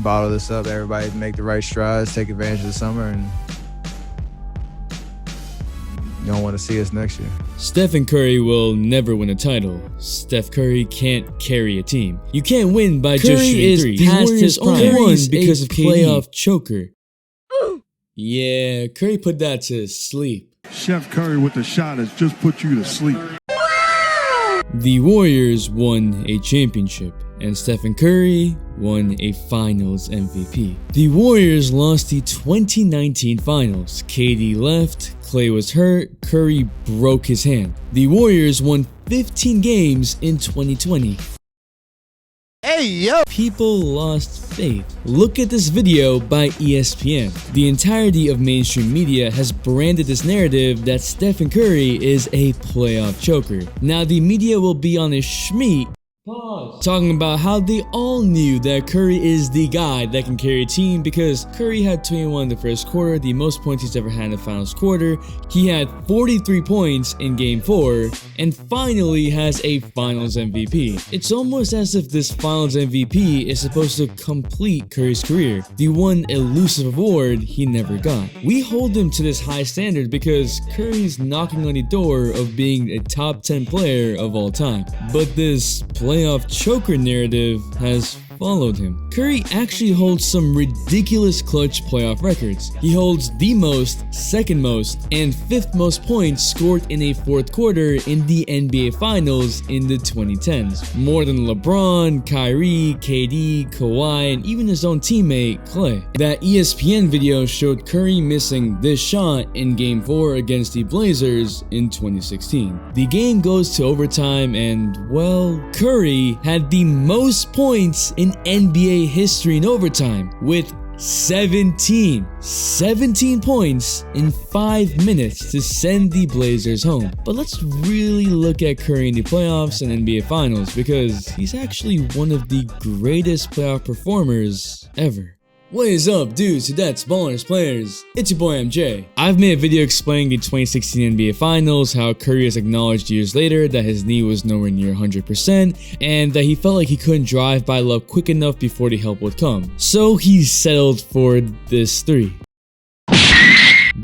bottle this up, everybody make the right strides, take advantage of the summer, and you don't want to see us next year. Stephen Curry will never win a title. Steph Curry can't carry a team. You can't win by just shooting threes. Past his only won because of playoff choker. Yeah, Curry put that to sleep. Steph Curry with the shot has just put you to sleep. The Warriors won a championship, and Stephen Curry won a Finals MVP. The Warriors lost the 2019 Finals. KD left, Klay was hurt, Curry broke his hand. The Warriors won 15 games in 2020. Hey, yo! People lost faith. Look at this video by ESPN. The entirety of mainstream media has branded this narrative that Stephen Curry is a playoff choker. Now the media will be on a schmeat talking about how they all knew that Curry is the guy that can carry a team because Curry had 21 in the first quarter, the most points he's ever had in the finals quarter. He had 43 points in game 4 and finally has a finals MVP. It's almost as if this finals MVP is supposed to complete Curry's career, the one elusive award he never got. We hold him to this high standard because Curry's knocking on the door of being a top 10 player of all time. But this playoff choker narrative has followed him. Curry actually holds some ridiculous clutch playoff records. He holds the most, second most, and fifth most points scored in a fourth quarter in the NBA Finals in the 2010s. More than LeBron, Kyrie, KD, Kawhi, and even his own teammate, Klay. That ESPN video showed Curry missing this shot in Game 4 against the Blazers in 2016. The game goes to overtime and, well, Curry had the most points in NBA history in overtime with 17 points in 5 minutes to send the Blazers home. But let's really look at Curry in the playoffs and NBA Finals because he's actually one of the greatest playoff performers ever. What is up, dudes, that's Ballers Players. It's your boy MJ. I've made a video explaining the 2016 NBA Finals, how Curry has acknowledged years later that his knee was nowhere near 100% and that he felt like he couldn't drive by love quick enough before the help would come. So he settled for this 3.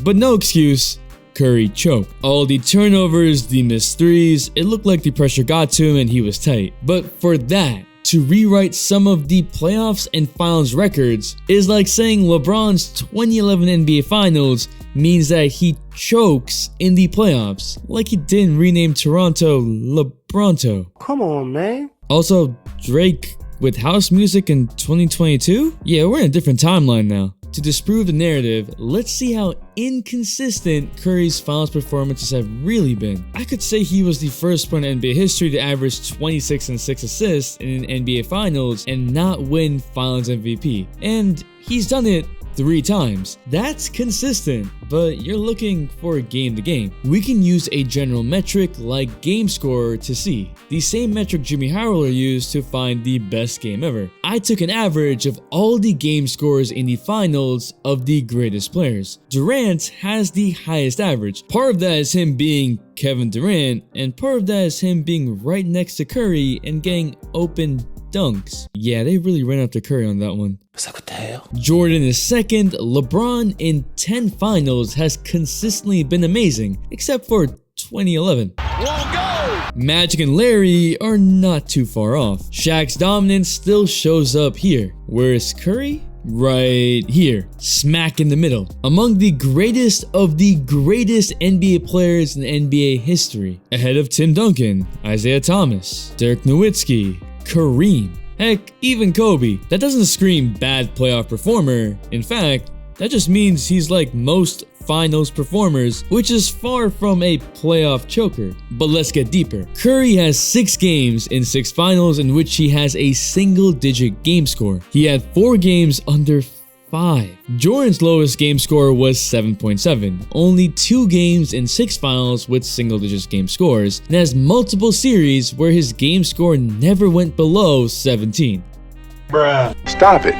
But no excuse. Curry choked. All the turnovers, the missed threes, it looked like the pressure got to him and he was tight. But for that, to rewrite some of the playoffs and finals records is like saying LeBron's 2011 NBA Finals means that he chokes in the playoffs, like he didn't rename Toronto LeBronto. Come on, man. Also, Drake with house music in 2022? Yeah, we're in a different timeline now. To disprove the narrative, let's see how inconsistent Curry's finals performances have really been. I could say he was the first player in NBA history to average 26 and 6 assists in an NBA Finals and not win Finals MVP. And he's done it 3 times. That's consistent, but you're looking for game to game. We can use a general metric like game score to see. The same metric Jimmy Howler used to find the best game ever. I took an average of all the game scores in the finals of the greatest players. Durant has the highest average. Part of that is him being Kevin Durant, and part of that is him being right next to Curry and getting open dunks. Yeah, they really ran after Curry on that one. What's up with the hell? Jordan is second. LeBron in 10 finals has consistently been amazing, except for 2011. Won't go! Magic and Larry are not too far off. Shaq's dominance still shows up here. Where's Curry? Right here, smack in the middle. Among the greatest of the greatest NBA players in NBA history. Ahead of Tim Duncan, Isaiah Thomas, Dirk Nowitzki, Kareem, heck, even Kobe. That doesn't scream bad playoff performer. In fact, that just means he's like most finals performers, which is far from a playoff choker. But let's get deeper. Curry has 6 games in 6 finals in which he has a single-digit game score. He had 4 games under 5. Jordan's lowest game score was 7.7. Only 2 games in 6 finals with single-digit game scores, and has multiple series where his game score never went below 17. Bruh. Stop it.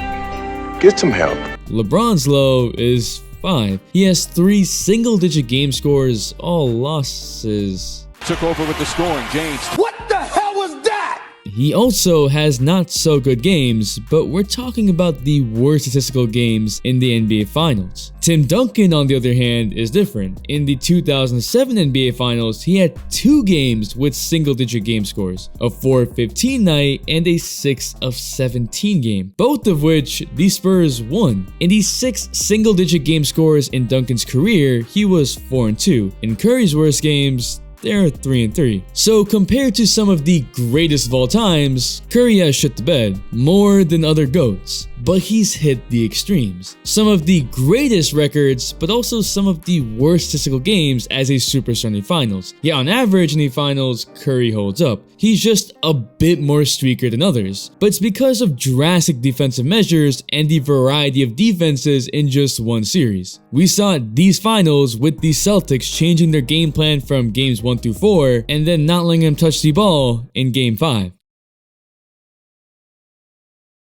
Get some help. LeBron's low is 5. He has 3 single-digit game scores, all losses. Took over with the scoring, James. What the hell was that? he also has not so good games, but we're talking about the worst statistical games in the NBA Finals. Tim Duncan, on the other hand, is different. In the 2007 NBA Finals, he had 2 games with single-digit game scores, a 4-15 night and a 6-17 game, both of which the Spurs won. In the 6 single-digit game scores in Duncan's career, he was 4-2. In Curry's worst games, they're 3-3. So compared to some of the greatest of all times, Curry has shit the bed more than other GOATs, but he's hit the extremes. Some of the greatest records, but also some of the worst statistical games as a superstar in the finals. Yeah, on average in the finals, Curry holds up. He's just a bit more streaker than others, but it's because of drastic defensive measures and the variety of defenses in just one series. We saw these finals with the Celtics changing their game plan from games 1 through 4 and then not letting him touch the ball in game 5.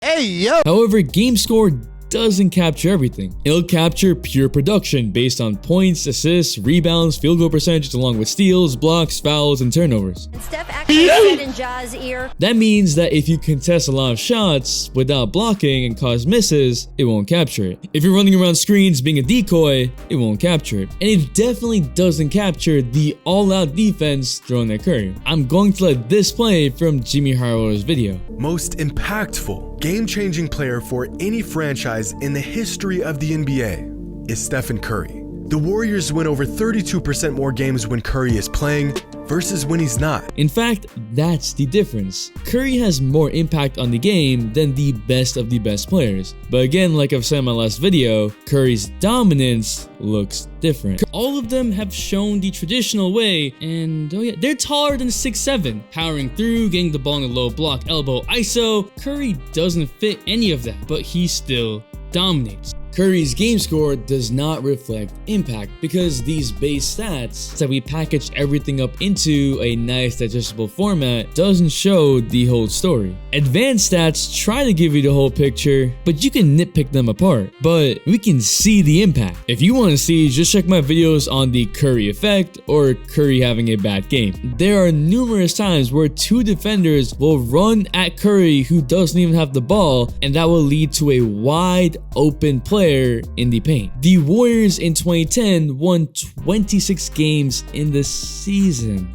Hey, yo! However, game score doesn't capture everything. It'll capture pure production based on points, assists, rebounds, field goal percentages, along with steals, blocks, fouls, and turnovers. Steph actually said in Ja's ear. That means that if you contest a lot of shots without blocking and cause misses, it won't capture it. If you're running around screens being a decoy, it won't capture it. And it definitely doesn't capture the all-out defense thrown at Curry. I'm going to let this play from Jimmy Harlow's video. Most impactful, game-changing player for any franchise in the history of the NBA is Stephen Curry. The Warriors win over 32% more games when Curry is playing versus when he's not. In fact, that's the difference. Curry has more impact on the game than the best of the best players. But again, like I've said in my last video, Curry's dominance looks different. All of them have shown the traditional way, and oh yeah, they're taller than 6'7", powering through, getting the ball in a low block, elbow, ISO. Curry doesn't fit any of that, but he still dominates. Curry's game score does not reflect impact because these base stats that we package everything up into a nice digestible format doesn't show the whole story. Advanced stats try to give you the whole picture, but you can nitpick them apart, but we can see the impact. If you want to see, just check my videos on the Curry effect or Curry having a bad game. There are numerous times where 2 defenders will run at Curry who doesn't even have the ball, and that will lead to a wide open play in the paint. The Warriors in 2010 won 26 games in the season.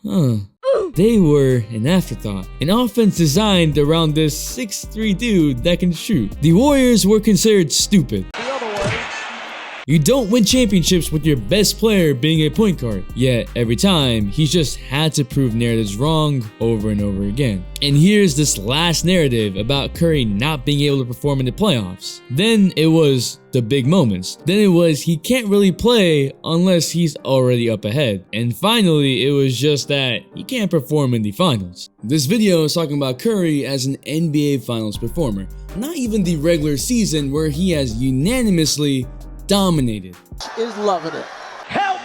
They were an afterthought. An offense designed around this 6'3" dude that can shoot. The Warriors were considered stupid. You don't win championships with your best player being a point guard. Yet, every time, he's just had to prove narratives wrong over and over again. And here's this last narrative about Curry not being able to perform in the playoffs. Then it was the big moments. Then it was he can't really play unless he's already up ahead. And finally, it was just that he can't perform in the finals. This video is talking about Curry as an NBA Finals performer. Not even the regular season where he has unanimously dominated. Is loving it. Help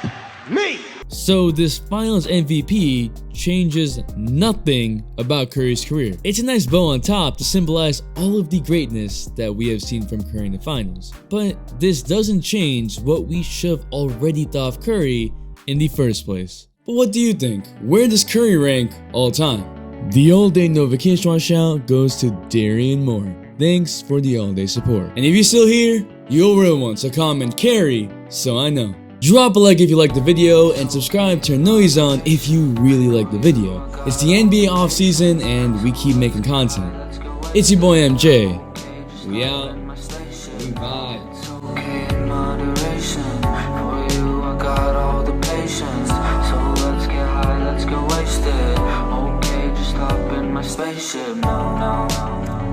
me! So this finals MVP changes nothing about Curry's career. It's a nice bow on top to symbolize all of the greatness that we have seen from Curry in the finals. But this doesn't change what we should have already thought of Curry in the first place. But what do you think? Where does Curry rank all time? The All Day No Vacation shout goes to Darian Moore. Thanks for the all-day support. And if you're still here, you're a real one, so comment Carry so I know. Drop a like if you liked the video and subscribe, turn noise on if you really like the video. It's the NBA offseason and we keep making content. It's your boy MJ. We out. We vibe. Spaceship, no, no, no, no.